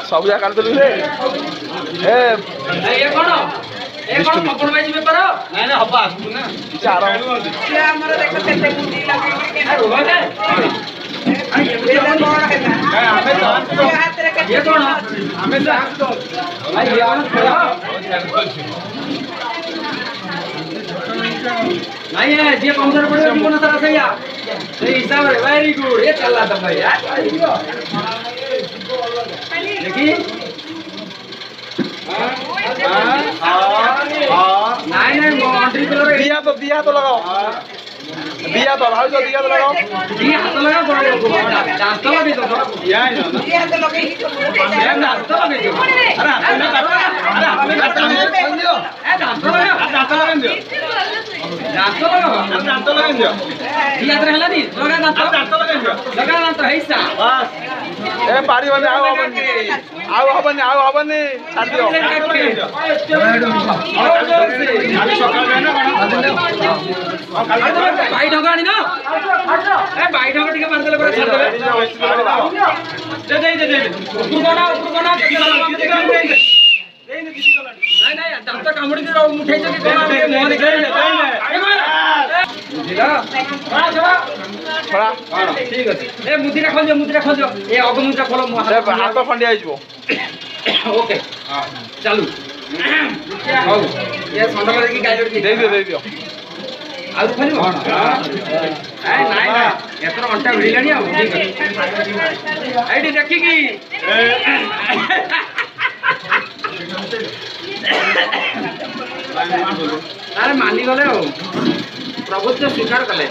सब जा कर देलु रे ए ये कौन ए कौन पकड़ भाई में पर नहीं ना हब्बा आसु ना चार ये हमर देखो केते मुंडी लगे के रोवा दे ये कौन है ये कौन हमें जान दो भाई ये कौन नहीं है जे काउंटर पड़े वो ना तरह से या सही हिसाब है वेरी गुड ये चल रहा था भाई यार देखिए नहीं बाउंड्री कलर दिया तो लगाओ दिया तो भाई तो दिया तो लगाओ दिया हाथ लगा बड़ा डांस तो लगे तो ये हाथ लगे ही तो ये डांस तो लगे तो अरे हाथ में करो अरे हाथ में खोल दियो ए डांस तो लगा डांस तो लगा दियो डांस तो लगा डांस तो लगा दियो दिया तो रहला दी लगा डांस तो लगा दियो लगा डांस तो है सा बस ए पारी बने आओ हबने छाड़ दियो खाली सकाळ में ना भाई ढगानी ना ए भाई ढगा टिके मार देले पर छाड़ देबे दे ऊपर कोना नहीं दांत कामुडी दे मुठाई के कोना मोह निकले बुझिला छोड़ा ठीक अछि ए मुद्रा खोल जो ए अग मुद्रा खोलो मो हाथ फंडिया आइजबो ओके हां चालू हां ये संडा की गाइड दे दियो आउ खाली ए नाइ एतर घंटा भिड़िलानी आ ठीक अछि आइडी देखि की अरे मानी गले हो प्रभुत्व स्वीकार कले